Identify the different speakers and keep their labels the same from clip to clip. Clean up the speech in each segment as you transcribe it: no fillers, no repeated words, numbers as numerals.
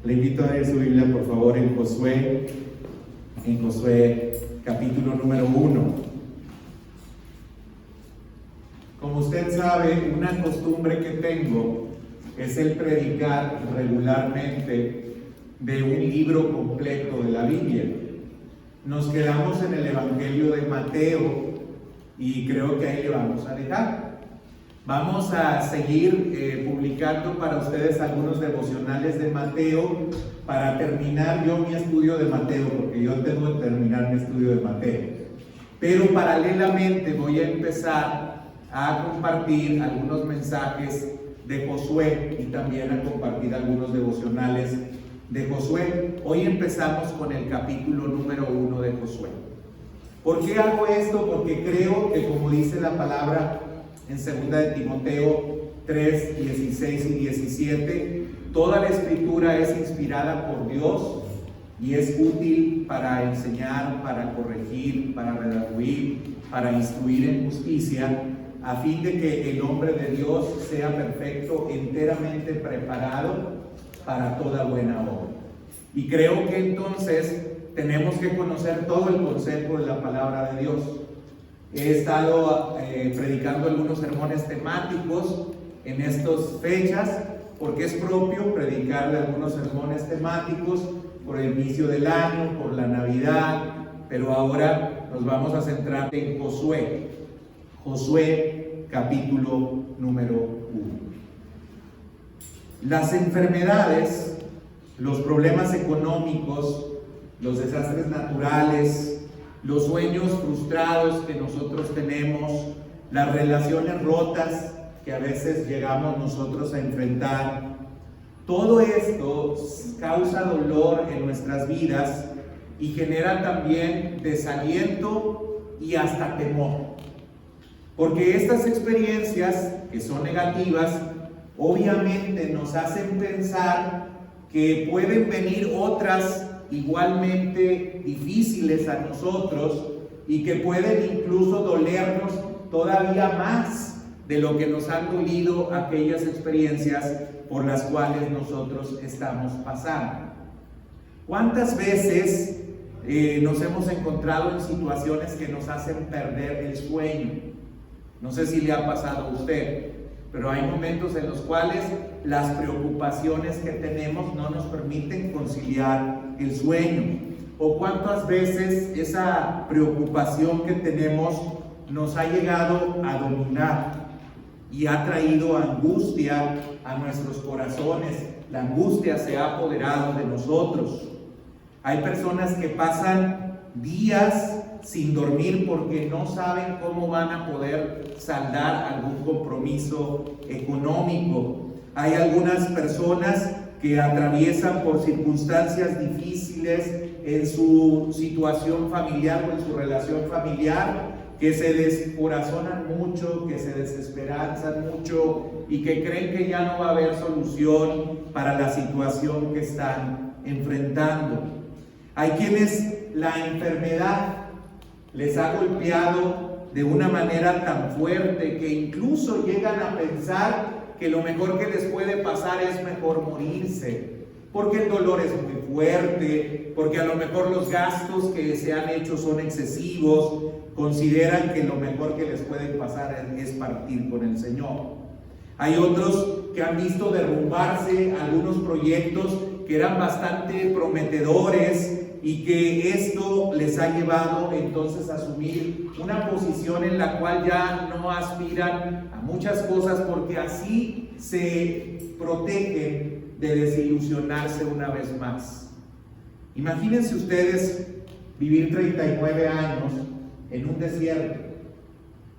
Speaker 1: Le invito a leer su Biblia, por favor, en Josué capítulo número 1. Como usted sabe, una costumbre que tengo es el predicar regularmente de un libro completo de la Biblia. Nos quedamos en el Evangelio de Mateo y creo que ahí le vamos a dejar. Vamos a seguir publicando para ustedes algunos devocionales de Mateo para terminar yo mi estudio de Mateo, porque yo tengo que terminar mi estudio de Mateo. Pero paralelamente voy a empezar a compartir algunos mensajes de Josué y también a compartir algunos devocionales de Josué. Hoy empezamos con el capítulo número 1 de Josué. ¿Por qué hago esto? Porque creo que, como dice la palabra en 2 de Timoteo 3, 16 y 17, toda la escritura es inspirada por Dios y es útil para enseñar, para corregir, para redarguir, para instruir en justicia, a fin de que el hombre de Dios sea perfecto, enteramente preparado para toda buena obra. Y creo que entonces tenemos que conocer todo el concepto de la palabra de Dios. He estado predicando algunos sermones temáticos en estas fechas, porque es propio predicarle algunos sermones temáticos por el inicio del año, por la Navidad, pero ahora nos vamos a centrar en Josué capítulo número 1. Las enfermedades, los problemas económicos, los desastres naturales, los sueños frustrados que nosotros tenemos, las relaciones rotas que a veces llegamos nosotros a enfrentar, todo esto causa dolor en nuestras vidas y genera también desaliento y hasta temor. Porque estas experiencias, que son negativas, obviamente nos hacen pensar que pueden venir otras igualmente difíciles a nosotros y que pueden incluso dolernos todavía más de lo que nos han dolido aquellas experiencias por las cuales nosotros estamos pasando. ¿Cuántas veces nos hemos encontrado en situaciones que nos hacen perder el sueño? No sé si le ha pasado a usted, pero hay momentos en los cuales las preocupaciones que tenemos no nos permiten conciliar el sueño. O cuántas veces esa preocupación que tenemos nos ha llegado a dominar y ha traído angustia a nuestros corazones. La angustia se ha apoderado de nosotros. Hay personas que pasan días sin dormir porque no saben cómo van a poder saldar algún compromiso económico. Hay algunas personas que atraviesan por circunstancias difíciles en su situación familiar o en su relación familiar, que se descorazonan mucho, que se desesperanzan mucho y que creen que ya no va a haber solución para la situación que están enfrentando. Hay quienes la enfermedad les ha golpeado de una manera tan fuerte que incluso llegan a pensar que lo mejor que les puede pasar es mejor morirse, porque el dolor es muy fuerte, porque a lo mejor los gastos que se han hecho son excesivos, consideran que lo mejor que les puede pasar es partir con el Señor. Hay otros que han visto derrumbarse algunos proyectos que eran bastante prometedores y que esto les ha llevado entonces a asumir una posición en la cual ya no aspiran a muchas cosas porque así se protegen de desilusionarse una vez más. Imagínense ustedes vivir 39 años en un desierto,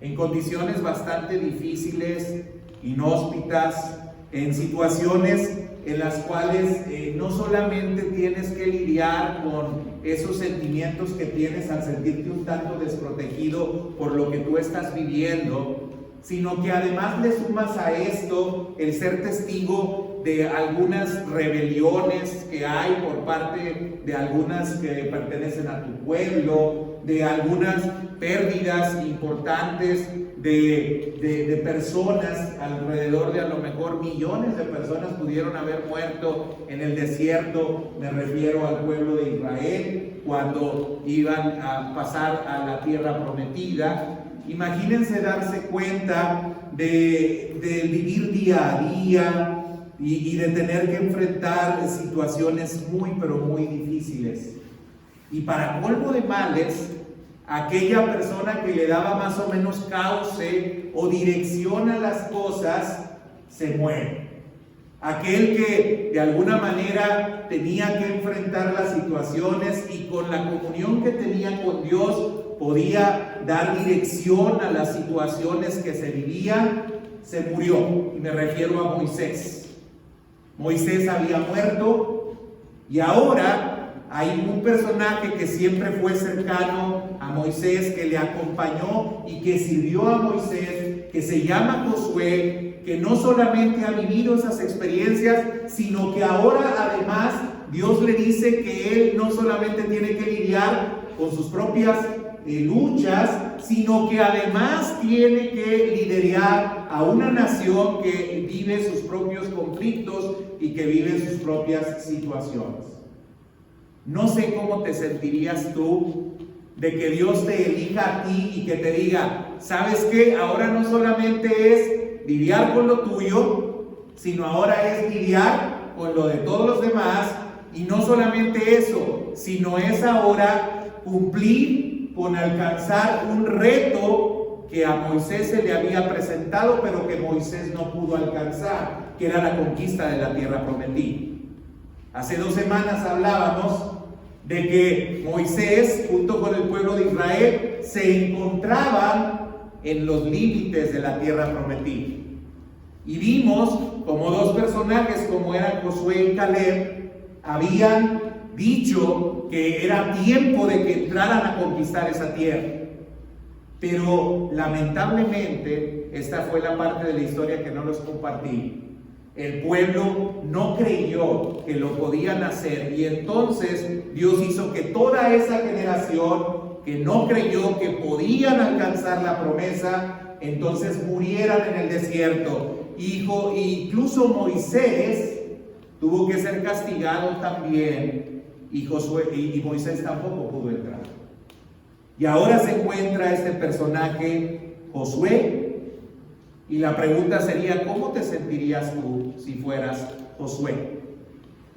Speaker 1: en condiciones bastante difíciles, inhóspitas, en situaciones en las cuales no solamente tienes que lidiar con esos sentimientos que tienes al sentirte un tanto desprotegido por lo que tú estás viviendo, sino que además le sumas a esto el ser testigo de algunas rebeliones que hay por parte de algunas que pertenecen a tu pueblo, de algunas pérdidas importantes de personas, alrededor de a lo mejor millones de personas pudieron haber muerto en el desierto. Me refiero al pueblo de Israel cuando iban a pasar a la tierra prometida. Imagínense darse cuenta de vivir día a día y de tener que enfrentar situaciones muy, pero muy difíciles. Y para colmo de males, aquella persona que le daba más o menos cauce o dirección a las cosas, se muere. Aquel que de alguna manera tenía que enfrentar las situaciones y con la comunión que tenía con Dios podía dar dirección a las situaciones que se vivían, se murió. Y me refiero a Moisés. Moisés había muerto y ahora hay un personaje que siempre fue cercano a Moisés, que le acompañó y que sirvió a Moisés, que se llama Josué, que no solamente ha vivido esas experiencias, sino que ahora además Dios le dice que él no solamente tiene que lidiar con sus propias luchas, sino que además tiene que liderar a una nación que vive sus propios conflictos y que vive sus propias situaciones. No sé cómo te sentirías tú de que Dios te elija a ti y que te diga, ¿sabes qué? Ahora no solamente es lidiar con lo tuyo, sino ahora es lidiar con lo de todos los demás, y no solamente eso, sino es ahora cumplir con alcanzar un reto que a Moisés se le había presentado, pero que Moisés no pudo alcanzar, que era la conquista de la tierra prometida. Hace 2 semanas hablábamos de que Moisés, junto con el pueblo de Israel, se encontraban en los límites de la tierra prometida. Y vimos como 2 personajes, como eran Josué y Caleb, habían dicho que era tiempo de que entraran a conquistar esa tierra. Pero lamentablemente, esta fue la parte de la historia que no les compartí. El pueblo no creyó que lo podían hacer, y entonces Dios hizo que toda esa generación que no creyó que podían alcanzar la promesa, entonces murieran en el desierto. Incluso Moisés tuvo que ser castigado también, y Moisés tampoco pudo entrar. Y ahora se encuentra este personaje, Josué. Y la pregunta sería, ¿cómo te sentirías tú si fueras Josué?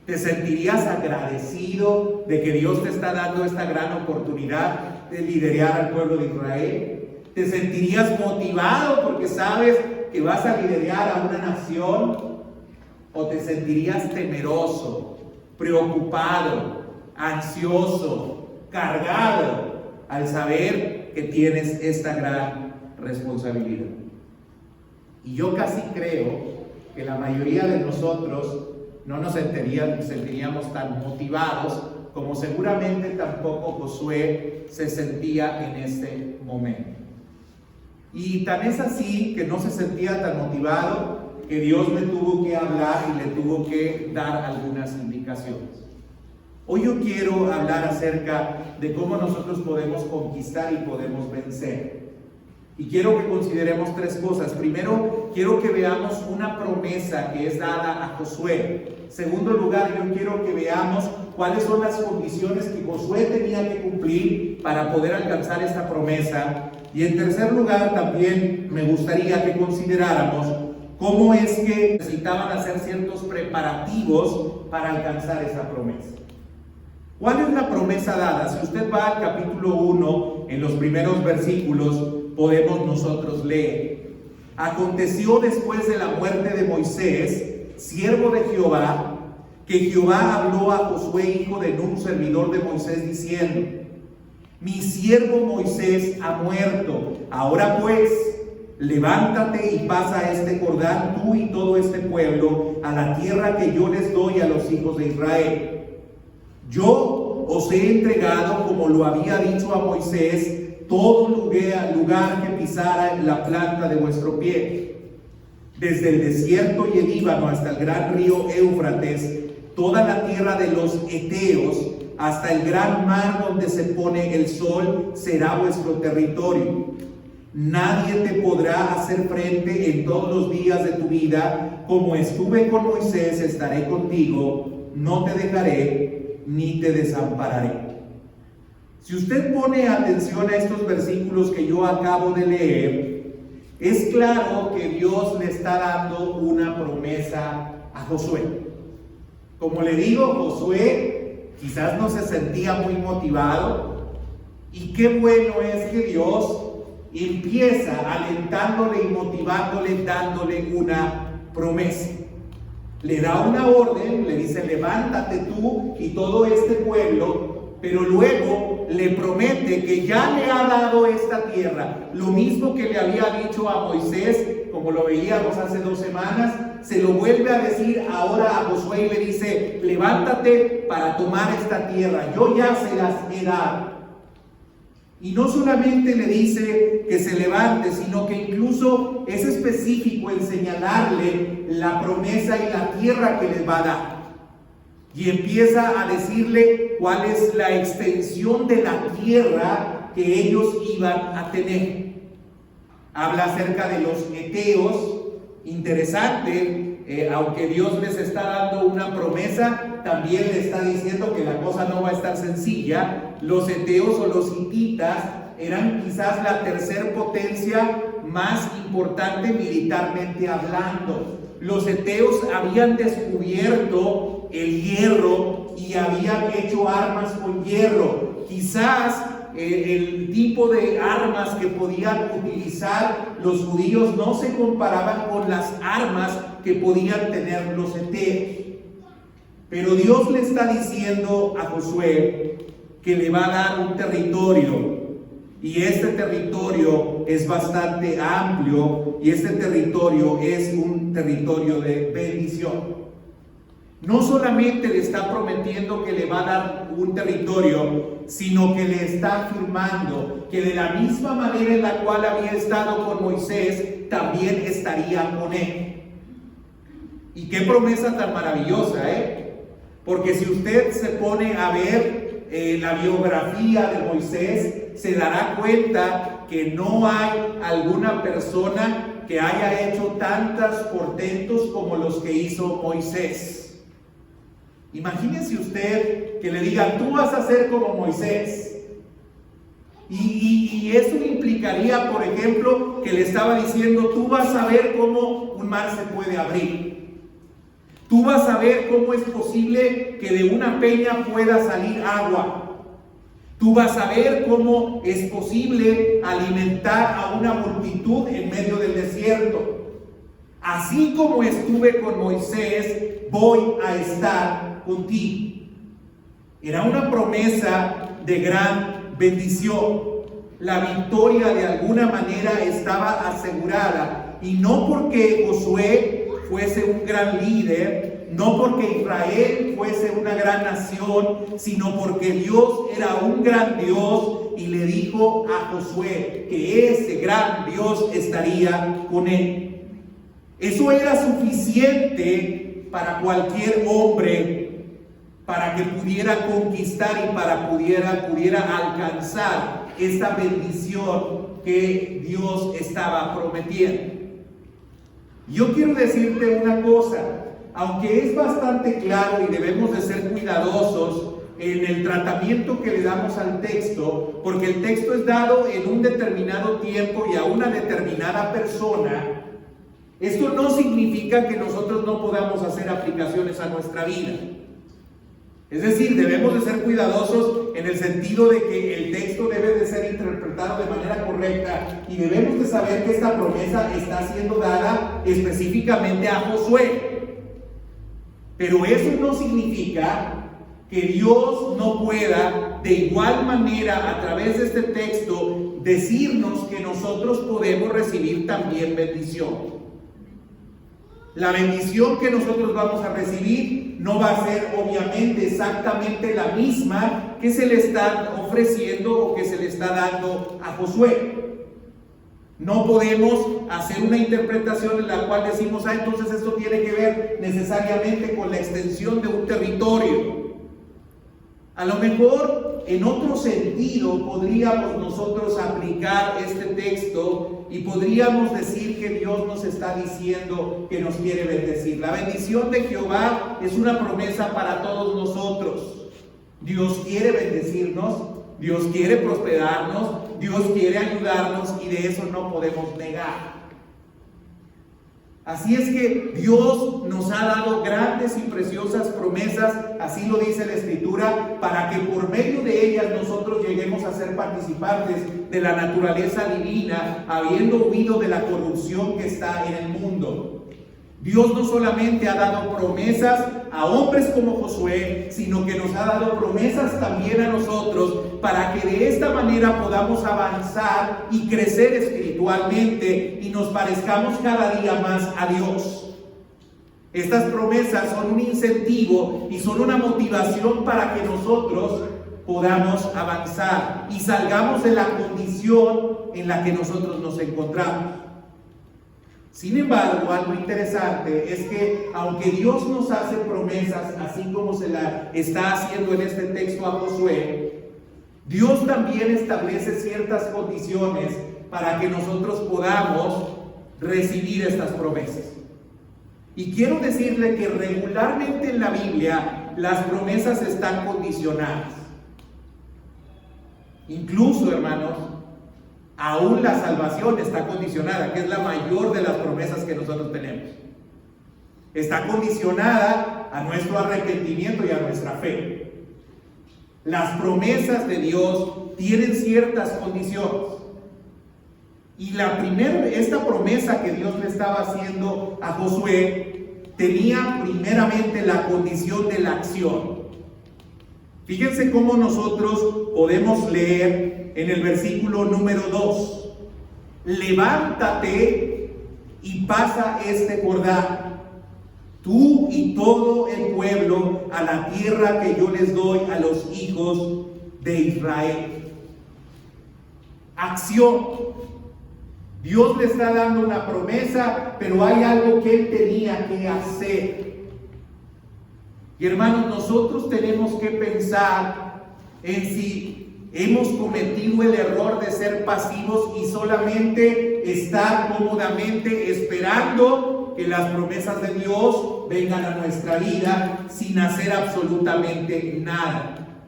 Speaker 1: ¿Te sentirías agradecido de que Dios te está dando esta gran oportunidad de liderar al pueblo de Israel? ¿Te sentirías motivado porque sabes que vas a liderar a una nación? ¿O te sentirías temeroso, preocupado, ansioso, cargado al saber que tienes esta gran responsabilidad? Y yo casi creo que la mayoría de nosotros no nos sentiríamos tan motivados como seguramente tampoco Josué se sentía en este momento. Y tan es así que no se sentía tan motivado que Dios le tuvo que hablar y le tuvo que dar algunas indicaciones. Hoy yo quiero hablar acerca de cómo nosotros podemos conquistar y podemos vencer. Y quiero que consideremos 3 cosas. Primero, quiero que veamos una promesa que es dada a Josué. Segundo lugar, yo quiero que veamos cuáles son las condiciones que Josué tenía que cumplir para poder alcanzar esta promesa. Y en tercer lugar, también me gustaría que consideráramos cómo es que necesitaban hacer ciertos preparativos para alcanzar esa promesa. ¿Cuál es la promesa dada? Si usted va al capítulo 1, en los primeros versículos, podemos nosotros leer: aconteció después de la muerte de Moisés, siervo de Jehová, que Jehová habló a Josué, hijo de Nun, servidor de Moisés, diciendo: mi siervo Moisés ha muerto. Ahora pues, levántate y pasa este Jordán, tú y todo este pueblo, a la tierra que yo les doy a los hijos de Israel. Yo os he entregado, como lo había dicho a Moisés, todo lugar que pisara la planta de vuestro pie, desde el desierto y el Líbano hasta el gran río Éufrates, toda la tierra de los Eteos, hasta el gran mar donde se pone el sol, será vuestro territorio. Nadie te podrá hacer frente en todos los días de tu vida. Como estuve con Moisés, estaré contigo, no te dejaré ni te desampararé. Si usted pone atención a estos versículos que yo acabo de leer, es claro que Dios le está dando una promesa a Josué. Como le digo, Josué quizás no se sentía muy motivado, y qué bueno es que Dios empieza alentándole y motivándole, dándole una promesa. Le da una orden, le dice: levántate tú y todo este pueblo, pero luego le promete que ya le ha dado esta tierra. Lo mismo que le había dicho a Moisés, como lo veíamos hace 2 semanas, se lo vuelve a decir ahora a Josué y le dice: levántate para tomar esta tierra, yo ya se las he dado. Y no solamente le dice que se levante, sino que incluso es específico en señalarle la promesa y la tierra que les va a dar. Y empieza a decirle cuál es la extensión de la tierra que ellos iban a tener. Habla acerca de los heteos. Interesante, aunque Dios les está dando una promesa, también le está diciendo que la cosa no va a estar sencilla. Los heteos o los hititas eran quizás la tercer potencia más importante militarmente hablando. Los heteos habían descubierto el hierro y habían hecho armas con hierro. Quizás el tipo de armas que podían utilizar los judíos no se comparaban con las armas que podían tener los heteos. Pero Dios le está diciendo a Josué que le va a dar un territorio, y este territorio es bastante amplio, y este territorio es un territorio de bendición. No solamente le está prometiendo que le va a dar un territorio, sino que le está afirmando que de la misma manera en la cual había estado con Moisés, también estaría con él. Y qué promesa tan maravillosa, porque si usted se pone a ver la biografía de Moisés, se dará cuenta que no hay alguna persona que haya hecho tantos portentos como los que hizo Moisés. Imagínese usted que le digan: tú vas a ser como Moisés. Y eso implicaría, por ejemplo, que le estaba diciendo: tú vas a ver cómo un mar se puede abrir. Tú vas a ver cómo es posible que de una peña pueda salir agua. Tú vas a ver cómo es posible alimentar a una multitud en medio del desierto. Así como estuve con Moisés, voy a estar contigo. Era una promesa de gran bendición. La victoria de alguna manera estaba asegurada, y no porque Josué fuese un gran líder, no porque Israel fuese una gran nación, sino porque Dios era un gran Dios, y le dijo a Josué que ese gran Dios estaría con él. Eso era suficiente para cualquier hombre, para que pudiera conquistar y para pudiera alcanzar esta bendición que Dios estaba prometiendo. Yo quiero decirte una cosa: aunque es bastante claro y debemos de ser cuidadosos en el tratamiento que le damos al texto, porque el texto es dado en un determinado tiempo y a una determinada persona, esto no significa que nosotros no podamos hacer aplicaciones a nuestra vida. Es decir, debemos de ser cuidadosos en el sentido de que el texto debe de ser interpretado de manera correcta, y debemos de saber que esta promesa está siendo dada específicamente a Josué. Pero eso no significa que Dios no pueda de igual manera a través de este texto decirnos que nosotros podemos recibir también bendición. La bendición que nosotros vamos a recibir no va a ser obviamente exactamente la misma que se le está ofreciendo o que se le está dando a Josué. No podemos hacer una interpretación en la cual decimos: entonces esto tiene que ver necesariamente con la extensión de un territorio. A lo mejor en otro sentido podríamos nosotros aplicar este texto y podríamos decir que Dios nos está diciendo que nos quiere bendecir. La bendición de Jehová es una promesa para todos nosotros. Dios quiere bendecirnos, Dios quiere prosperarnos, Dios quiere ayudarnos y de eso no podemos negar. Así es que Dios nos ha dado grandes y preciosas promesas, así lo dice la Escritura, para que por medio de ellas nosotros lleguemos a ser participantes de la naturaleza divina, habiendo huido de la corrupción que está en el mundo. Dios no solamente ha dado promesas a hombres como Josué, sino que nos ha dado promesas también a nosotros para que de esta manera podamos avanzar y crecer espiritualmente y nos parezcamos cada día más a Dios. Estas promesas son un incentivo y son una motivación para que nosotros podamos avanzar y salgamos de la condición en la que nosotros nos encontramos. Sin embargo, algo interesante es que aunque Dios nos hace promesas, así como se la está haciendo en este texto a Josué, Dios también establece ciertas condiciones para que nosotros podamos recibir estas promesas. Y quiero decirle que regularmente en la Biblia las promesas están condicionadas. Incluso, hermanos, aún la salvación está condicionada, que es la mayor de las promesas que nosotros tenemos. Está condicionada a nuestro arrepentimiento y a nuestra fe. Las promesas de Dios tienen ciertas condiciones. Y esta promesa que Dios le estaba haciendo a Josué tenía primeramente la condición de la acción. Fíjense cómo nosotros podemos leer en el versículo número 2. Levántate y pasa este Jordán, tú y todo el pueblo, a la tierra que yo les doy a los hijos de Israel. Acción. Dios le está dando una promesa, pero hay algo que él tenía que hacer. Y hermanos, nosotros tenemos que pensar en si hemos cometido el error de ser pasivos y solamente estar cómodamente esperando que las promesas de Dios vengan a nuestra vida sin hacer absolutamente nada.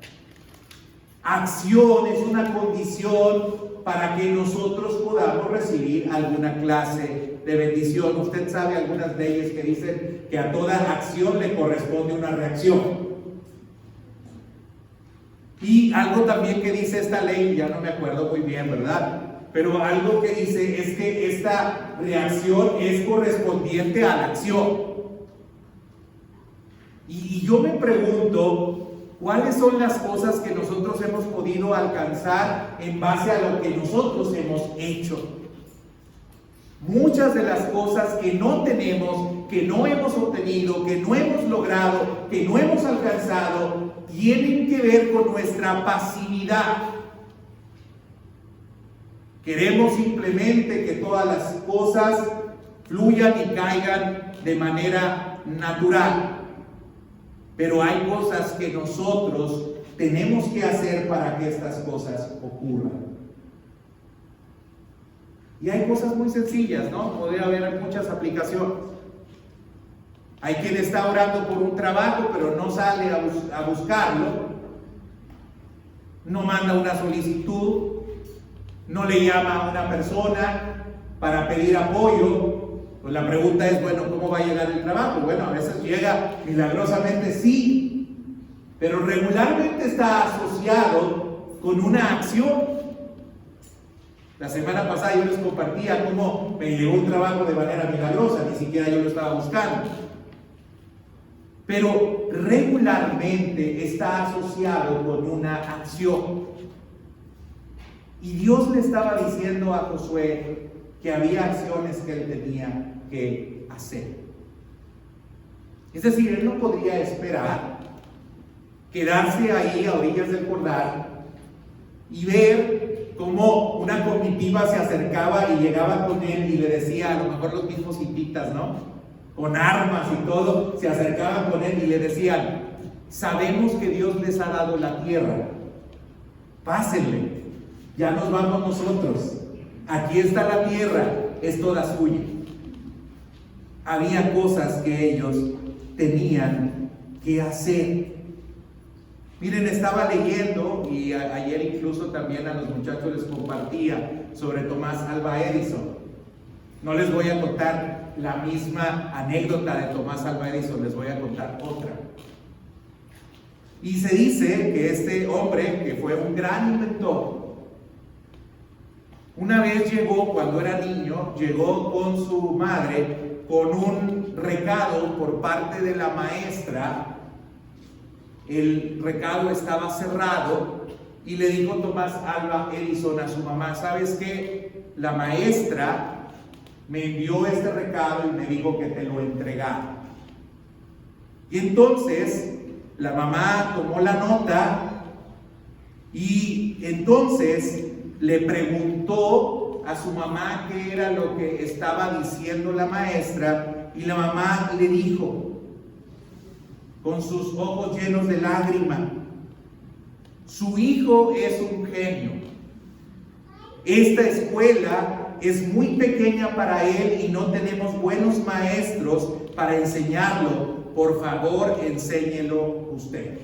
Speaker 1: Acción es una condición para que nosotros podamos recibir alguna clase de bendición. Usted sabe algunas leyes que dicen que a toda acción le corresponde una reacción. Y algo también que dice esta ley, ya no me acuerdo muy bien, ¿verdad? Pero algo que dice es que esta reacción es correspondiente a la acción. Y yo me pregunto, ¿cuáles son las cosas que nosotros hemos podido alcanzar en base a lo que nosotros hemos hecho? Muchas de las cosas que no tenemos, que no hemos obtenido, que no hemos logrado, que no hemos alcanzado, tienen que ver con nuestra pasividad. Queremos simplemente que todas las cosas fluyan y caigan de manera natural. Pero hay cosas que nosotros tenemos que hacer para que estas cosas ocurran. Y hay cosas muy sencillas, ¿no? Podría haber muchas aplicaciones. Hay quien está orando por un trabajo, pero no sale a buscarlo. No manda una solicitud. No le llama a una persona para pedir apoyo. Pues la pregunta es, bueno, ¿cómo va a llegar el trabajo? Bueno, a veces llega milagrosamente, sí, pero regularmente está asociado con una acción. La semana pasada yo les compartía cómo me llegó un trabajo de manera milagrosa, ni siquiera yo lo estaba buscando. Pero regularmente está asociado con una acción. Y Dios le estaba diciendo a Josué que había acciones que él tenía que hacer. Es decir, él no podría esperar quedarse ahí a orillas del Jordán y ver cómo una comitiva se acercaba y llegaba con él y le decía, a lo mejor los mismos hititas, ¿no? Con armas y todo, se acercaban con él y le decían, sabemos que Dios les ha dado la tierra. Pásenle, ya nos vamos nosotros. Aquí está la tierra, es toda suya. Había cosas que ellos tenían que hacer. Miren, estaba leyendo y ayer incluso también a los muchachos les compartía sobre Tomás Alva Edison. No les voy a contar la misma anécdota de Tomás Alva Edison, les voy a contar otra. Y se dice que este hombre, que fue un gran inventor, una vez llegó, cuando era niño, llegó con su madre con un recado por parte de la maestra. El recado estaba cerrado y le dijo Tomás Alva Edison a su mamá: ¿sabes qué? La maestra me envió este recado y me dijo que te lo entregara. Y entonces la mamá tomó la nota y entonces le preguntó a su mamá qué era lo que estaba diciendo la maestra, y la mamá le dijo, con sus ojos llenos de lágrimas: su hijo es un genio. Esta escuela es muy pequeña para él y no tenemos buenos maestros para enseñarlo. Por favor, enséñelo usted.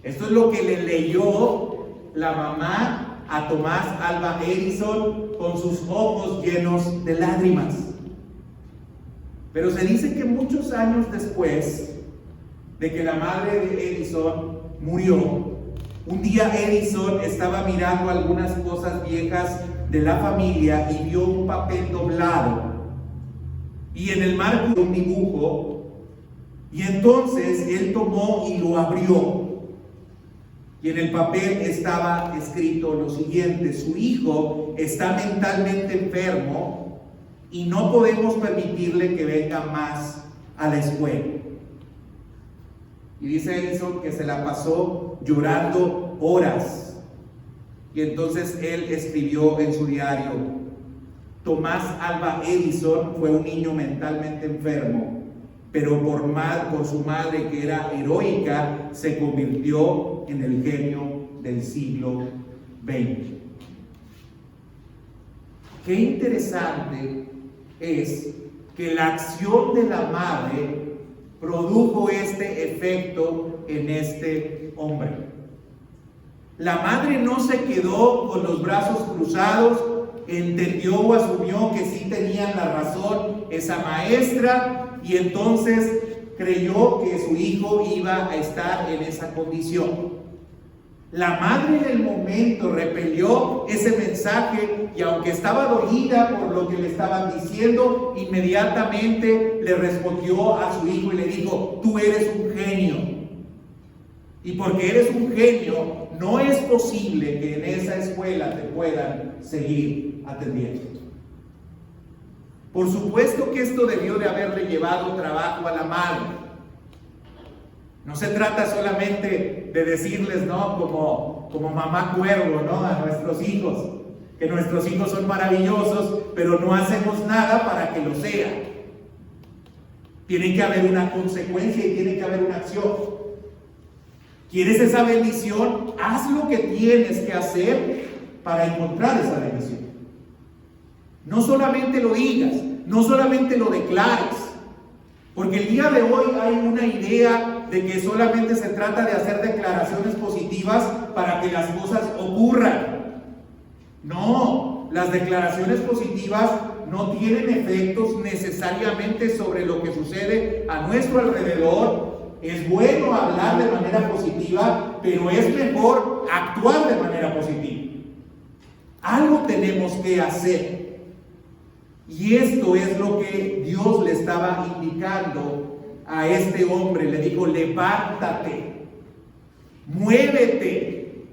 Speaker 1: Esto es lo que le leyó la mamá a Tomás Alva Edison con sus ojos llenos de lágrimas. Pero se dice que muchos años después de que la madre de Edison murió, un día Edison estaba mirando algunas cosas viejas de la familia y vio un papel doblado y en el marco de un dibujo, y entonces él tomó y lo abrió, y en el papel estaba escrito lo siguiente: su hijo está mentalmente enfermo y no podemos permitirle que venga más a la escuela. Y dice Edison que se la pasó llorando horas. Y entonces él escribió en su diario: Tomás Alva Edison fue un niño mentalmente enfermo, pero por su madre, que era heroica, se convirtió en el genio del siglo XX. Qué interesante es que la acción de la madre produjo este efecto en este hombre. La madre no se quedó con los brazos cruzados, entendió o asumió que sí tenían la razón esa maestra, y entonces creyó que su hijo iba a estar en esa condición. La madre en el momento repelió ese mensaje, y aunque estaba dolida por lo que le estaban diciendo, inmediatamente le respondió a su hijo y le dijo: tú eres un genio, y porque eres un genio no es posible que en esa escuela te puedan seguir atendiendo. Por supuesto que esto debió de haberle llevado trabajo a la madre. No se trata solamente de decirles, ¿no?, como mamá cuervo, ¿no?, a nuestros hijos, que nuestros hijos son maravillosos, pero no hacemos nada para que lo sean. Tiene que haber una consecuencia y tiene que haber una acción. ¿Quieres esa bendición? Haz lo que tienes que hacer para encontrar esa bendición. No solamente lo digas, no solamente lo declares, porque el día de hoy hay una idea de que solamente se trata de hacer declaraciones positivas para que las cosas ocurran. No, las declaraciones positivas no tienen efectos necesariamente sobre lo que sucede a nuestro alrededor. Es bueno hablar de manera positiva, pero es mejor actuar de manera positiva. Algo tenemos que hacer. Y esto es lo que Dios le estaba indicando a este hombre. Le dijo: levántate, muévete,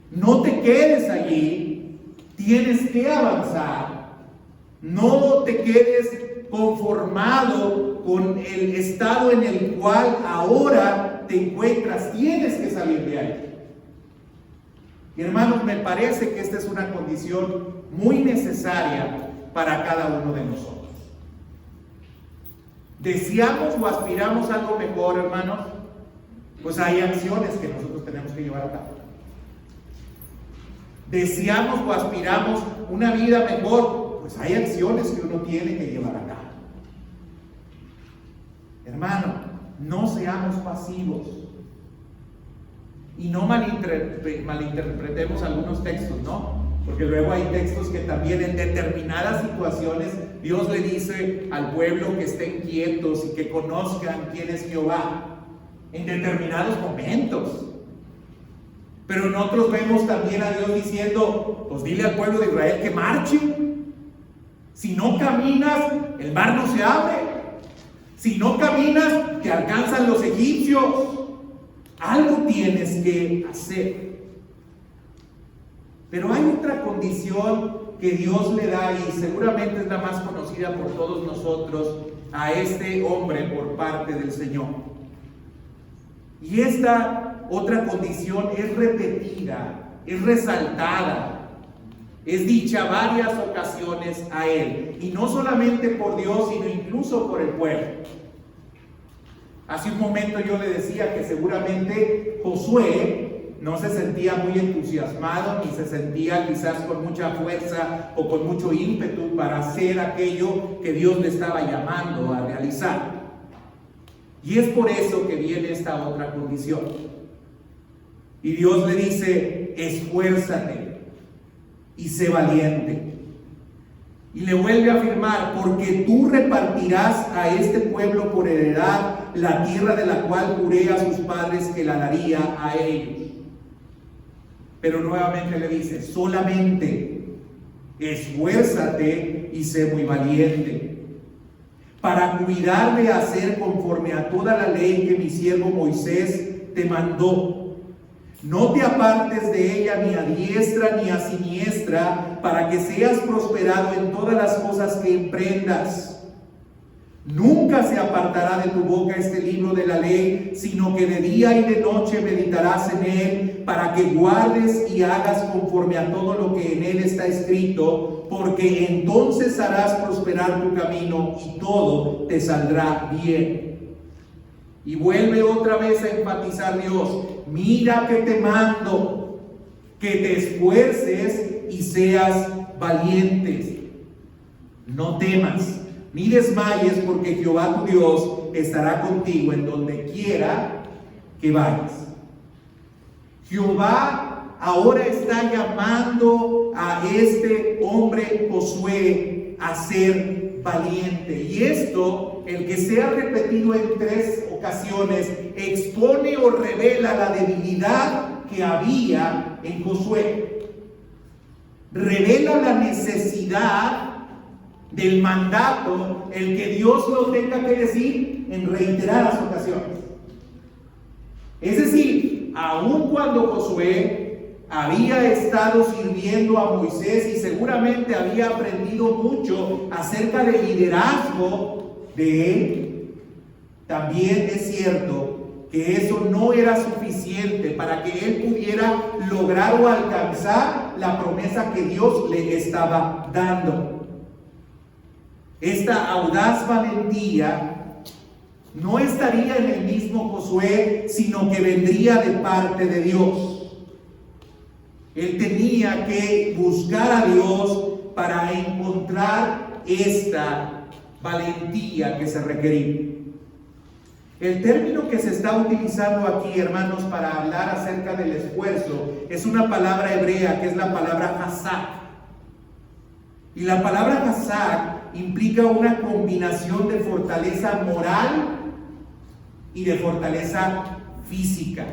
Speaker 1: no te quedes allí, tienes que avanzar. No te quedes conformado con el estado en el cual ahora te encuentras, tienes que salir de ahí. Y hermanos, me parece que esta es una condición muy necesaria para cada uno de nosotros. ¿Deseamos o aspiramos algo mejor, hermanos? Pues hay acciones que nosotros tenemos que llevar a cabo. Deseamos o aspiramos una vida mejor, pues hay acciones que uno tiene que llevar a cabo. Hermano, no seamos pasivos y no malinterpretemos algunos textos, ¿no? Porque luego hay textos que también en determinadas situaciones Dios le dice al pueblo que estén quietos y que conozcan quién es Jehová en determinados momentos. Pero nosotros vemos también a Dios diciendo, pues dile al pueblo de Israel que marche. Si no caminas, el mar no se abre. Si no caminas, te alcanzan los egipcios. Algo tienes que hacer. Pero hay otra condición que Dios le da, y seguramente es la más conocida por todos nosotros, a este hombre por parte del Señor. Y esta otra condición es repetida, es resaltada, es dicha varias ocasiones a él, y no solamente por Dios, sino incluso por el pueblo. Hace un momento yo le decía que seguramente Josué no se sentía muy entusiasmado, ni se sentía quizás con mucha fuerza o con mucho ímpetu para hacer aquello que Dios le estaba llamando a realizar. Y es por eso que viene esta otra condición. Y Dios le dice, esfuérzate y sé valiente. Y le vuelve a afirmar, porque tú repartirás a este pueblo por heredad la tierra de la cual juré a sus padres que la daría a ellos. Pero nuevamente le dice, solamente esfuérzate y sé muy valiente, para cuidar de hacer conforme a toda la ley que mi siervo Moisés te mandó. No te apartes de ella ni a diestra ni a siniestra, para que seas prosperado en todas las cosas que emprendas. Nunca se apartará de tu boca este libro de la ley, sino que de día y de noche meditarás en él, para que guardes y hagas conforme a todo lo que en él está escrito, porque entonces harás prosperar tu camino y todo te saldrá bien. Y vuelve otra vez a enfatizar Dios, mira que te mando, que te esfuerces y seas valientes. No temas ni desmayes, porque Jehová tu Dios estará contigo en donde quiera que vayas. Jehová ahora está llamando a este hombre Josué a ser valiente. Y esto, el que sea repetido en 3 ocasiones, expone o revela la debilidad que había en Josué. Revela la necesidad del mandato, el que Dios lo tenga que decir en reiteradas ocasiones. Es decir, aun cuando Josué había estado sirviendo a Moisés y seguramente había aprendido mucho acerca del liderazgo de él, también es cierto que eso no era suficiente para que él pudiera lograr o alcanzar la promesa que Dios le estaba dando. Esta audaz valentía no estaría en el mismo Josué, sino que vendría de parte de Dios. Él tenía que buscar a Dios para encontrar esta valentía que se requería. El término que se está utilizando aquí, hermanos, para hablar acerca del esfuerzo, es una palabra hebrea que es la palabra hazak. Y la palabra hazak implica una combinación de fortaleza moral y de fortaleza física.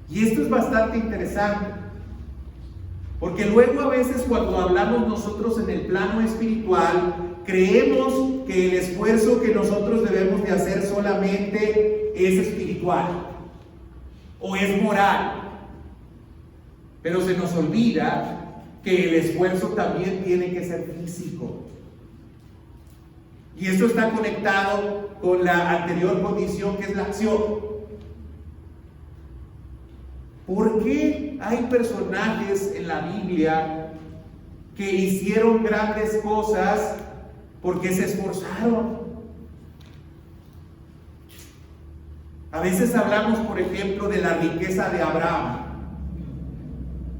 Speaker 1: Y esto es bastante interesante, porque luego a veces cuando hablamos nosotros en el plano espiritual, creemos que el esfuerzo que nosotros debemos de hacer solamente es espiritual o es moral, pero se nos olvida que el esfuerzo también tiene que ser físico. Y esto está conectado con la anterior condición, que es la acción. ¿Por qué hay personajes en la Biblia que hicieron grandes cosas? Porque se esforzaron. A veces hablamos, por ejemplo, de la riqueza de Abraham.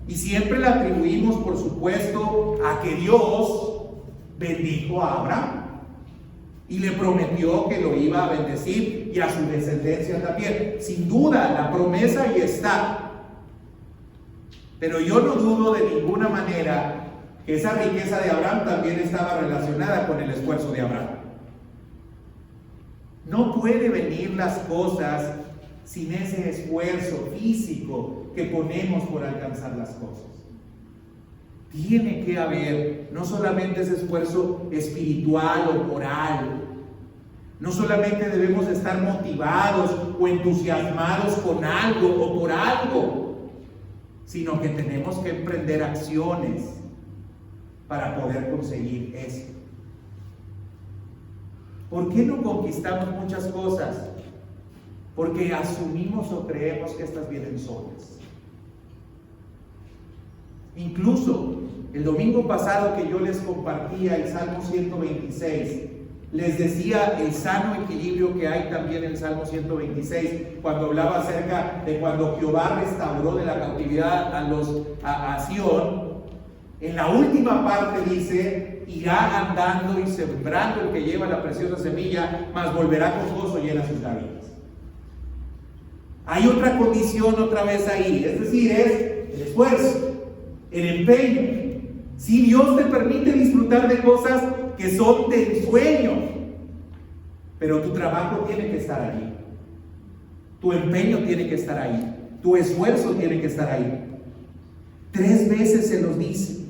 Speaker 1: Y siempre la atribuimos, por supuesto, a que Dios bendijo a Abraham. Y le prometió que lo iba a bendecir y a su descendencia también. Sin duda, la promesa ahí está. Pero yo no dudo de ninguna manera que esa riqueza de Abraham también estaba relacionada con el esfuerzo de Abraham. No puede venir las cosas sin ese esfuerzo físico que ponemos por alcanzar las cosas. Tiene que haber no solamente ese esfuerzo espiritual o moral, no solamente debemos estar motivados o entusiasmados con algo o por algo, sino que tenemos que emprender acciones para poder conseguir eso. ¿Por qué no conquistamos muchas cosas? Porque asumimos o creemos que estas vienen solas. Incluso el domingo pasado que yo les compartía el Salmo 126, les decía el sano equilibrio que hay también en el Salmo 126, cuando hablaba acerca de cuando Jehová restauró de la cautividad a Sión. En la última parte dice: irá andando y sembrando el que lleva la preciosa semilla, mas volverá con gozo llena sus gavillas. Hay otra condición otra vez ahí, es decir, es el esfuerzo, el empeño. Si Dios te permite disfrutar de cosas que son de ensueño, pero tu trabajo tiene que estar ahí, tu empeño tiene que estar ahí, tu esfuerzo tiene que estar ahí. 3 veces se nos dice.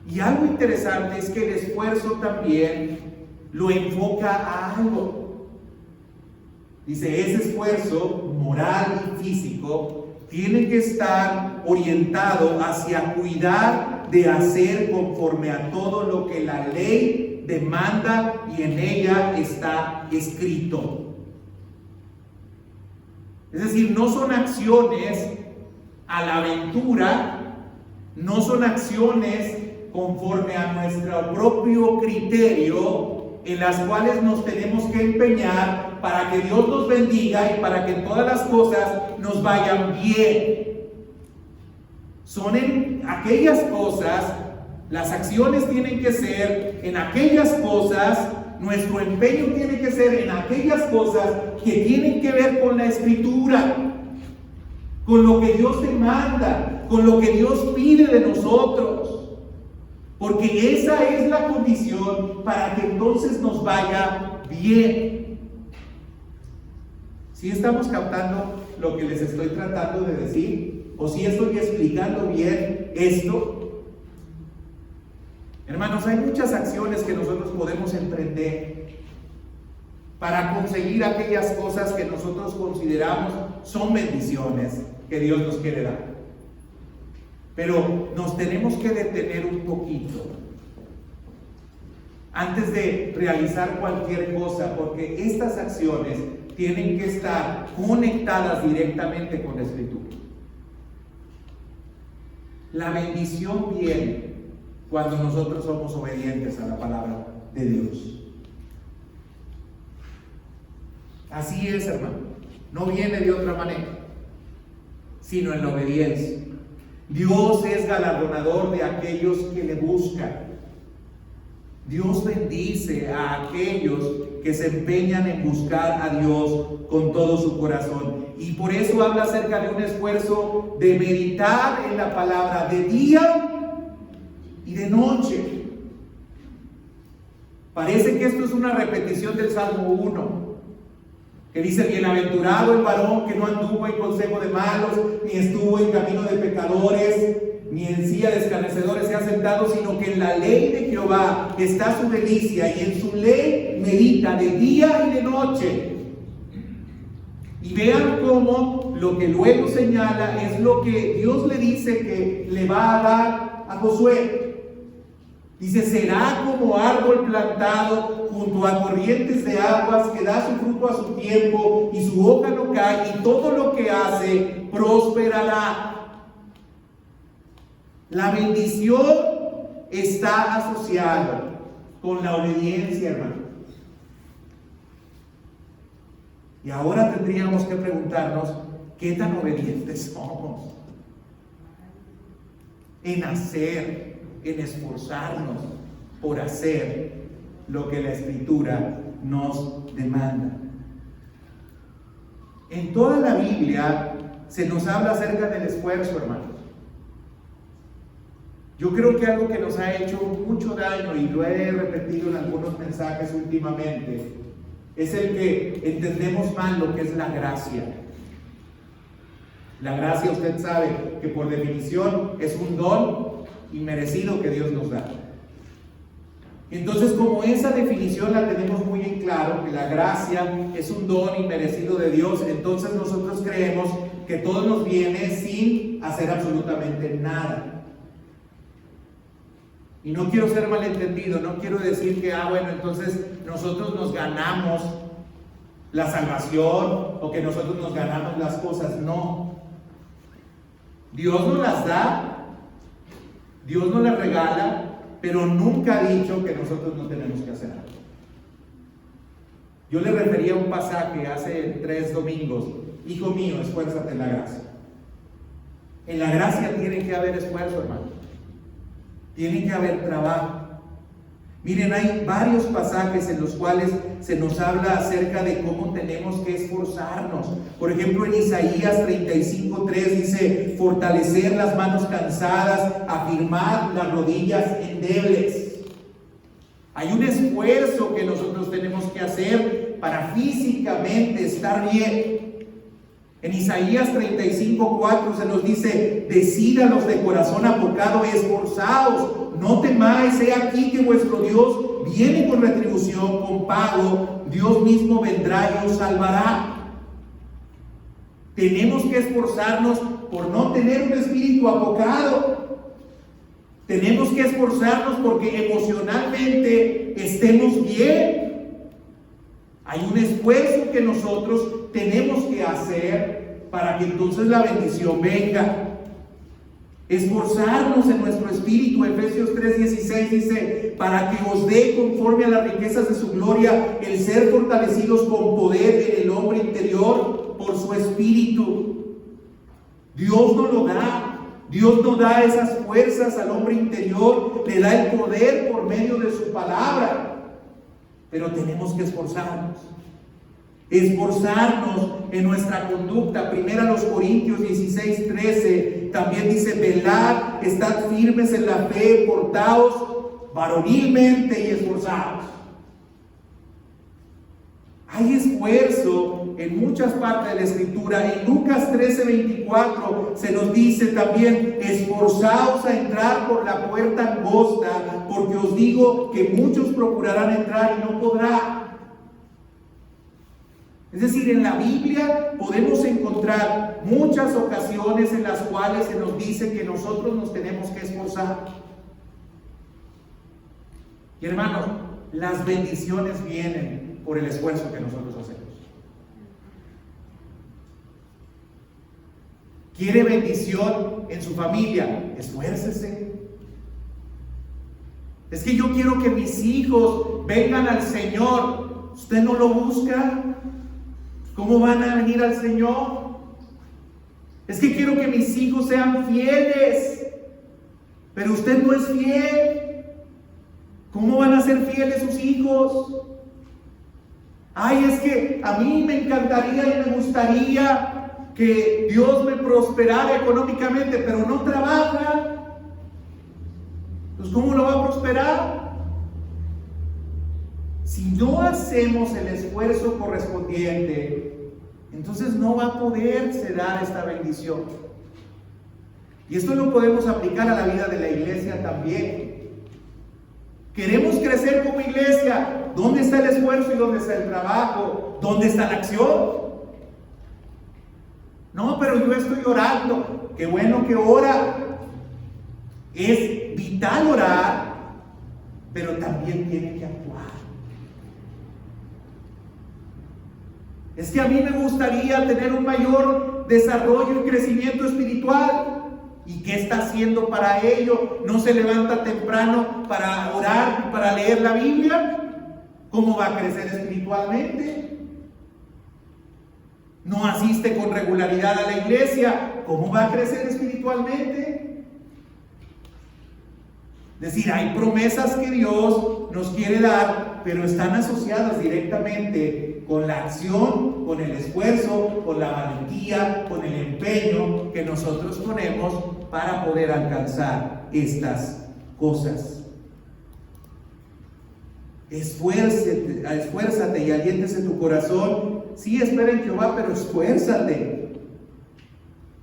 Speaker 1: Y algo interesante es que el esfuerzo también lo enfoca a algo. Dice, ese esfuerzo moral y físico tiene que estar orientado hacia cuidar de hacer conforme a todo lo que la ley demanda y en ella está escrito. Es decir, no son acciones a la aventura, no son acciones conforme a nuestro propio criterio, en las cuales nos tenemos que empeñar para que Dios nos bendiga y para que todas las cosas nos vayan bien. Son en aquellas cosas, las acciones tienen que ser en aquellas cosas, nuestro empeño tiene que ser en aquellas cosas que tienen que ver con la Escritura, con lo que Dios demanda, con lo que Dios pide de nosotros. Porque esa es la condición para que entonces nos vaya bien. ¿Sí estamos captando lo que les estoy tratando de decir? ¿O si estoy explicando bien esto? Hermanos, hay muchas acciones que nosotros podemos emprender para conseguir aquellas cosas que nosotros consideramos son bendiciones que Dios nos quiere dar. Pero nos tenemos que detener un poquito antes de realizar cualquier cosa, porque estas acciones tienen que estar conectadas directamente con la Escritura. La bendición viene cuando nosotros somos obedientes a la palabra de Dios. Así es, hermano. No viene de otra manera, sino en la obediencia. Dios es galardonador de aquellos que le buscan. Dios bendice a aquellos que se empeñan en buscar a Dios con todo su corazón. Y por eso habla acerca de un esfuerzo de meditar en la palabra de día y de noche. Parece que esto es una repetición del Salmo 1. Que dice: bienaventurado el varón que no anduvo en consejo de malos, ni estuvo en camino de pecadores, ni en silla de escarnecedores se ha sentado, sino que en la ley de Jehová está su delicia, y en su ley medita de día y de noche. Y vean cómo lo que luego señala es lo que Dios le dice que le va a dar a Josué. Dice: será como árbol plantado junto a corrientes de aguas, que da su fruto a su tiempo, y su hoja no cae, y todo lo que hace prosperará. La bendición está asociada con la obediencia, hermano. Y ahora tendríamos que preguntarnos, ¿qué tan obedientes somos? En hacer, en esforzarnos por hacer lo que la Escritura nos demanda. En toda la Biblia se nos habla acerca del esfuerzo, hermanos. Yo creo que algo que nos ha hecho mucho daño, y lo he repetido en algunos mensajes últimamente, es el que entendemos mal lo que es la gracia. La gracia, usted sabe que por definición es un don inmerecido que Dios nos da. Entonces, como esa definición la tenemos muy en claro, que la gracia es un don inmerecido de Dios, entonces nosotros creemos que todo nos viene sin hacer absolutamente nada. Y no quiero ser malentendido, no quiero decir que, bueno, entonces nosotros nos ganamos la salvación o que nosotros nos ganamos las cosas. No. Dios nos las da, Dios nos las regala, pero nunca ha dicho que nosotros no tenemos que hacer algo. Yo le refería a un pasaje hace 3 domingos. Hijo mío, esfuérzate en la gracia. En la gracia tiene que haber esfuerzo, hermano. Tiene que haber trabajo. Miren, hay varios pasajes en los cuales se nos habla acerca de cómo tenemos que esforzarnos. Por ejemplo, en Isaías 35:3 dice: fortalecer las manos cansadas, afirmar las rodillas endebles. Hay un esfuerzo que nosotros tenemos que hacer para físicamente estar bien. En Isaías 35:4 se nos dice: decídalos de corazón apocado, esforzaos, no temáis, he aquí que vuestro Dios viene con retribución, con pago, Dios mismo vendrá y os salvará. Tenemos que esforzarnos por no tener un espíritu apocado. Tenemos que esforzarnos porque emocionalmente estemos bien. Hay un esfuerzo que nosotros tenemos que hacer para que entonces la bendición venga. Esforzarnos en nuestro espíritu. Efesios 3:16 dice: para que os dé conforme a las riquezas de su gloria el ser fortalecidos con poder en el hombre interior por su espíritu. Dios nos lo da. Dios nos da esas fuerzas al hombre interior, le da el poder por medio de su palabra. Pero tenemos que esforzarnos. Esforzarnos en nuestra conducta. Primera los Corintios 16:13 también dice: velad, estad firmes en la fe, portaos varonilmente y esforzados. Hay esfuerzo en muchas partes de la Escritura. En Lucas 13:24 se nos dice también: esforzaos a entrar por la puerta angosta, porque os digo que muchos procurarán entrar y no podrán. Es decir, en la Biblia podemos encontrar muchas ocasiones en las cuales se nos dice que nosotros nos tenemos que esforzar. Y hermanos, las bendiciones vienen por el esfuerzo que nosotros hacemos. ¿Quiere bendición en su familia? Esfuércese. Es que yo quiero que mis hijos vengan al Señor. ¿Usted no lo busca? ¿Cómo van a venir al Señor? Es que quiero que mis hijos sean fieles, pero usted no es fiel. ¿Cómo van a ser fieles sus hijos? Ay, es que a mí me encantaría y me gustaría que Dios me prosperara económicamente, pero no trabaja. Pues ¿cómo lo va a prosperar? Si no hacemos el esfuerzo correspondiente, entonces no va a poderse dar esta bendición. Y esto lo podemos aplicar a la vida de la iglesia también. Queremos crecer como iglesia. ¿Dónde está el esfuerzo y dónde está el trabajo? ¿Dónde está la acción? No, pero yo estoy orando. Qué bueno que ora. Es vital orar, pero también tiene que actuar. Es que a mí me gustaría tener un mayor desarrollo y crecimiento espiritual. ¿Y qué está haciendo para ello? ¿No se levanta temprano para orar y para leer la Biblia? ¿Cómo va a crecer espiritualmente? no asiste con regularidad a la iglesia, ¿cómo va a crecer espiritualmente? Es decir, hay promesas que Dios nos quiere dar, pero están asociadas directamente con la acción, con el esfuerzo, con la valentía, con el empeño que nosotros ponemos para poder alcanzar estas cosas. Esfuérzate y aliéntese tu corazón. Sí, espera en Jehová, pero esfuérzate.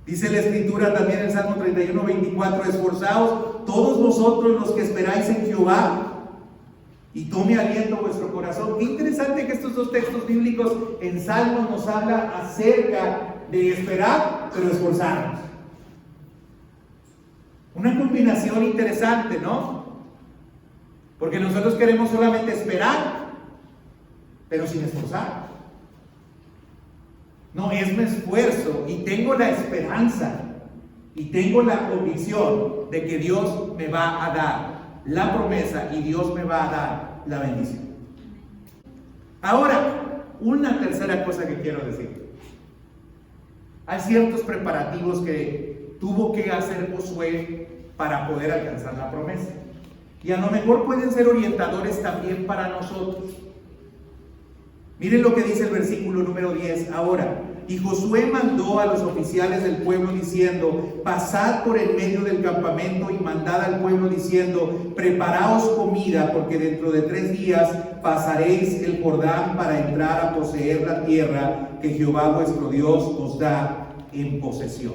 Speaker 1: Dice la Escritura también en Salmo 31, 24: esforzaos todos vosotros los que esperáis en Jehová, y tome aliento vuestro corazón. Qué interesante que estos dos textos bíblicos en Salmos nos habla acerca de esperar, pero esforzarnos. Una combinación interesante, ¿no? Porque nosotros queremos solamente esperar, pero sin esforzar. No, es mi esfuerzo y tengo la esperanza y tengo la convicción de que Dios me va a dar la promesa y Dios me va a dar la bendición. Ahora, una tercera cosa que quiero decir. Hay ciertos preparativos que tuvo que hacer Josué para poder alcanzar la promesa. Y a lo mejor pueden ser orientadores también para nosotros. Miren lo que dice el versículo número 10. Ahora, y Josué mandó a los oficiales del pueblo diciendo: pasad por el medio del campamento y mandad al pueblo diciendo: preparaos comida, porque dentro de 3 días pasaréis el Jordán para entrar a poseer la tierra que Jehová vuestro Dios os da en posesión.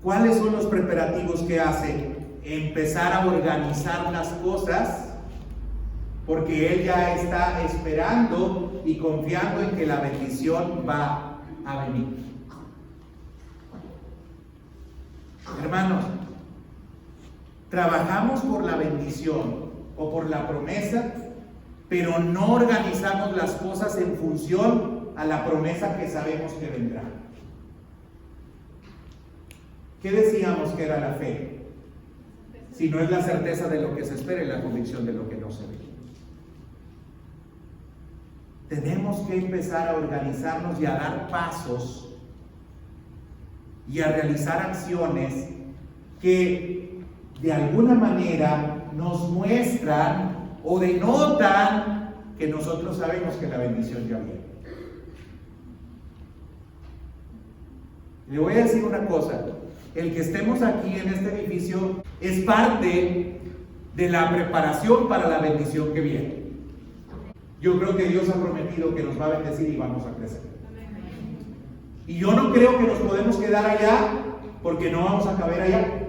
Speaker 1: ¿Cuáles son los preparativos que hace? Empezar a organizar las cosas, porque él ya está esperando y confiando en que la bendición va a venir. Hermanos, trabajamos por la bendición o por la promesa, pero no organizamos las cosas en función a la promesa que sabemos que vendrá. ¿Qué decíamos que era la fe? Si no es la certeza de lo que se espera y la convicción de lo que no se ve. Tenemos que empezar a organizarnos y a dar pasos y a realizar acciones que de alguna manera nos muestran o denotan que nosotros sabemos que la bendición ya viene. Le voy a decir una cosa: el que estemos aquí en este edificio es parte de la preparación para la bendición que viene. Yo creo que Dios ha prometido que nos va a bendecir y vamos a crecer. Y yo no creo que nos podemos quedar allá porque no vamos a caber allá.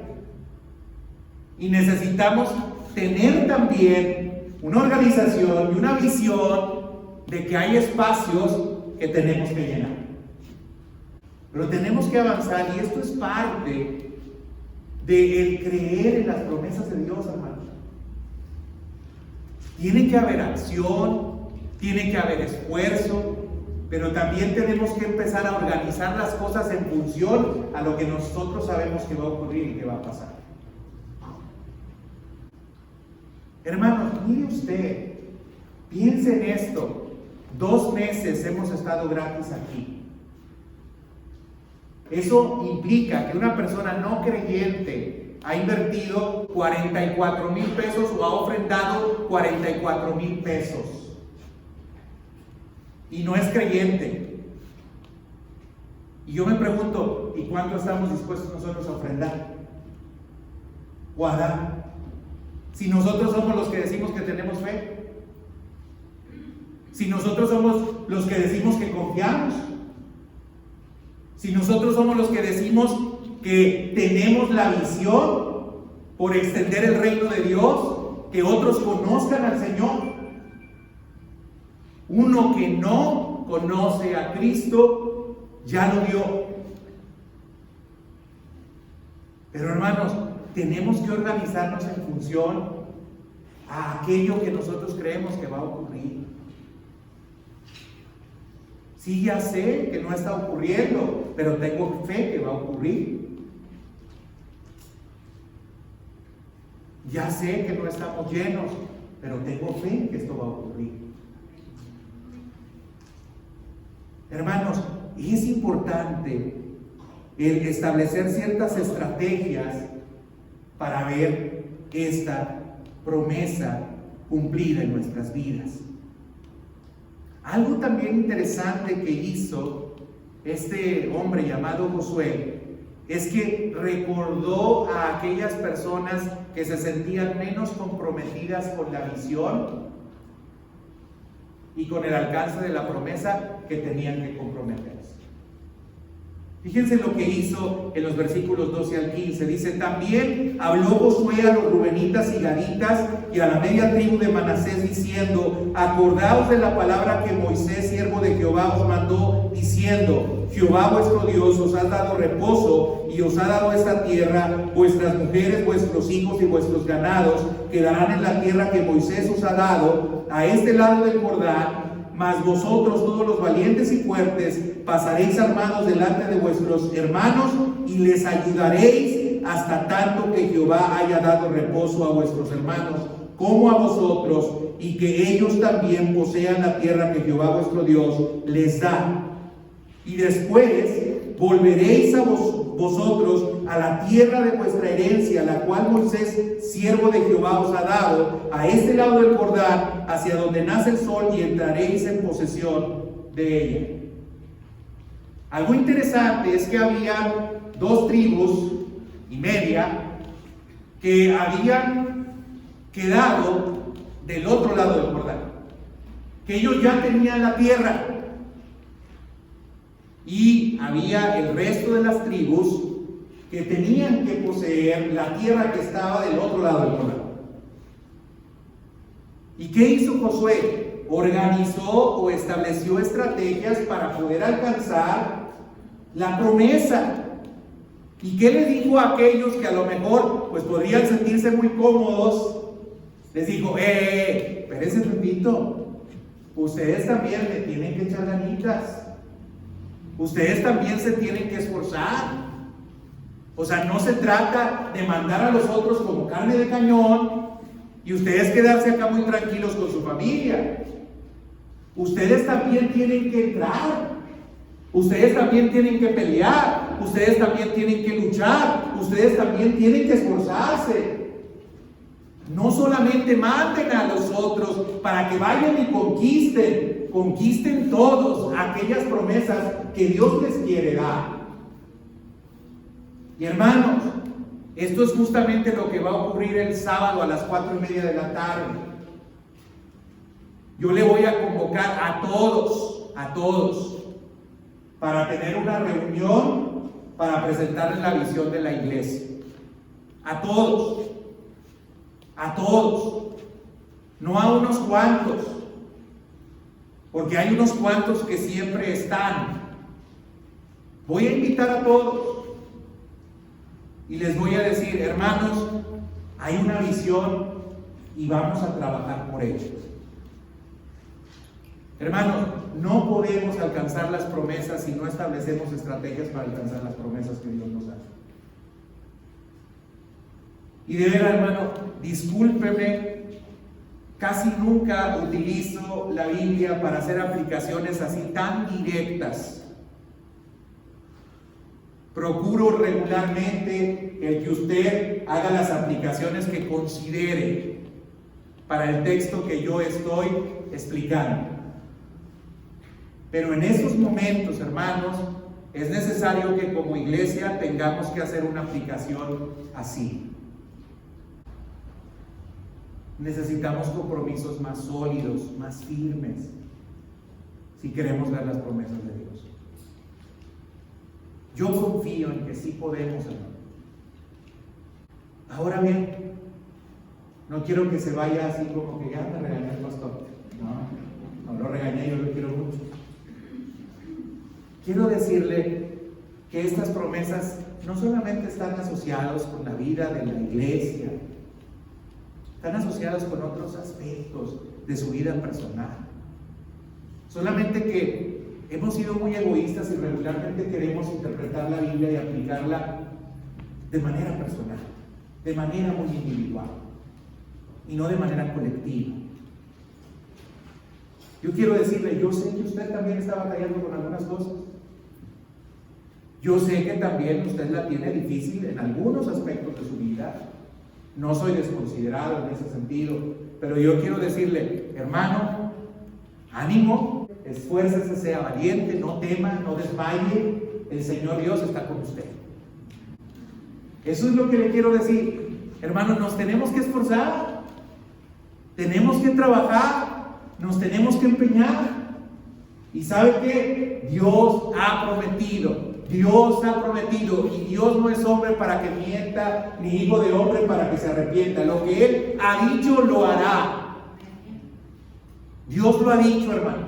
Speaker 1: Y necesitamos tener también una organización y una visión de que hay espacios que tenemos que llenar. Pero tenemos que avanzar, y esto es parte del creer en las promesas de Dios, hermanos. Tiene que haber acción, tiene que haber esfuerzo, pero también tenemos que empezar a organizar las cosas en función a lo que nosotros sabemos que va a ocurrir y que va a pasar. Hermanos, mire usted, piense en esto. 2 meses hemos estado gratis aquí. Eso implica que una persona no creyente ha invertido 44,000 pesos o ha ofrendado 44,000 pesos. Y no es creyente. Y yo me pregunto, ¿y cuánto estamos dispuestos nosotros a ofrendar? ¿O a dar? Si nosotros somos los que decimos que tenemos fe. Si nosotros somos los que decimos que confiamos. Si nosotros somos los que decimos que tenemos la visión por extender el reino de Dios, que otros conozcan al Señor. Uno que no conoce a Cristo ya lo dio. Pero hermanos, tenemos que organizarnos en función a aquello que nosotros creemos que va a ocurrir. Sí, ya sé que no está ocurriendo, pero tengo fe que va a ocurrir. Ya sé que no estamos llenos, pero tengo fe que esto va a ocurrir. Hermanos, es importante el establecer ciertas estrategias para ver esta promesa cumplida en nuestras vidas. Algo también interesante que hizo este hombre llamado Josué es que recordó a aquellas personas que se sentían menos comprometidas con la visión y con el alcance de la promesa que tenían que comprometerse. Fíjense lo que hizo en los versículos 12 al 15. Dice: también habló Josué a los rubenitas y gaditas y a la media tribu de Manasés diciendo: acordaos de la palabra que Moisés, siervo de Jehová, os mandó, diciendo: Jehová vuestro Dios os ha dado reposo y os ha dado esta tierra. Vuestras mujeres, vuestros hijos y vuestros ganados quedarán en la tierra que Moisés os ha dado a este lado del Jordán. Mas vosotros, todos los valientes y fuertes, pasaréis armados delante de vuestros hermanos y les ayudaréis hasta tanto que Jehová haya dado reposo a vuestros hermanos como a vosotros, y que ellos también posean la tierra que Jehová vuestro Dios les da. Y después volveréis a vosotros a la tierra de vuestra herencia, la cual Moisés, siervo de Jehová, os ha dado, a este lado del Jordán, hacia donde nace el sol, y entraréis en posesión de ella. Algo interesante es que había 2 tribus y media que habían quedado del otro lado del Jordán, que ellos ya tenían la tierra, y había el resto de las tribus que tenían que poseer la tierra que estaba del otro lado del Jordán. ¿Y qué hizo Josué? Organizó o estableció estrategias para poder alcanzar la promesa. ¿Y qué le dijo a aquellos que a lo mejor pues podrían sentirse muy cómodos? Les dijo: espérense un poquito, ustedes también le tienen que echar ganitas, ustedes también se tienen que esforzar. O sea, no se trata de mandar a los otros como carne de cañón y ustedes quedarse acá muy tranquilos con su familia. Ustedes también tienen que entrar, ustedes también tienen que pelear, ustedes también tienen que luchar, ustedes también tienen que esforzarse. No solamente manden a los otros para que vayan y conquisten todos aquellas promesas que Dios les quiere dar. Y hermanos, esto es justamente lo que va a ocurrir el sábado a las 4:30 de la tarde. Yo le voy a convocar a todos, para tener una reunión para presentarles la visión de la iglesia. A todos, no a unos cuantos, porque hay unos cuantos que siempre están. Voy a invitar a todos. Y les voy a decir: hermanos, hay una visión y vamos a trabajar por ello. Hermanos, no podemos alcanzar las promesas si no establecemos estrategias para alcanzar las promesas que Dios nos da. Y de verdad, hermano, discúlpeme, casi nunca utilizo la Biblia para hacer aplicaciones así tan directas. Procuro regularmente el que usted haga las aplicaciones que considere para el texto que yo estoy explicando. Pero en esos momentos, hermanos, es necesario que como iglesia tengamos que hacer una aplicación así. Necesitamos compromisos más sólidos, más firmes, si queremos ver las promesas de Dios. Yo confío en que sí podemos, hermano. Ahora bien, no quiero que se vaya así como que ya me regañó el pastor. No lo regañé, yo lo quiero mucho. Quiero decirle que estas promesas no solamente están asociadas con la vida de la iglesia, están asociadas con otros aspectos de su vida personal. Solamente que hemos sido muy egoístas y regularmente queremos interpretar la Biblia y aplicarla de manera personal, de manera muy individual y no de manera colectiva. Yo quiero decirle, yo sé que usted también está batallando con algunas cosas. Yo sé que también usted la tiene difícil en algunos aspectos de su vida. No soy desconsiderado en ese sentido, pero yo quiero decirle, hermano, ánimo, esfuércese, sea valiente, no tema, no desmaye. El Señor Dios está con usted. Eso es lo que le quiero decir. Hermano, nos tenemos que esforzar, tenemos que trabajar, nos tenemos que empeñar. ¿Y sabe qué? Dios ha prometido, y Dios no es hombre para que mienta, ni hijo de hombre para que se arrepienta. Lo que Él ha dicho lo hará. Dios lo ha dicho, hermano,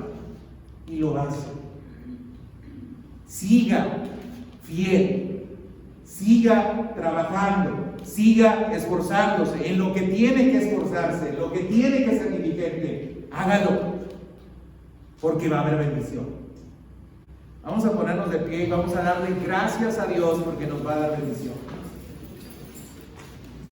Speaker 1: y lo hace. Siga fiel, siga trabajando, siga esforzándose en lo que tiene que esforzarse, en lo que tiene que ser diligente. Hágalo, porque va a haber bendición. Vamos a ponernos de pie y vamos a darle gracias a Dios porque nos va a dar bendición.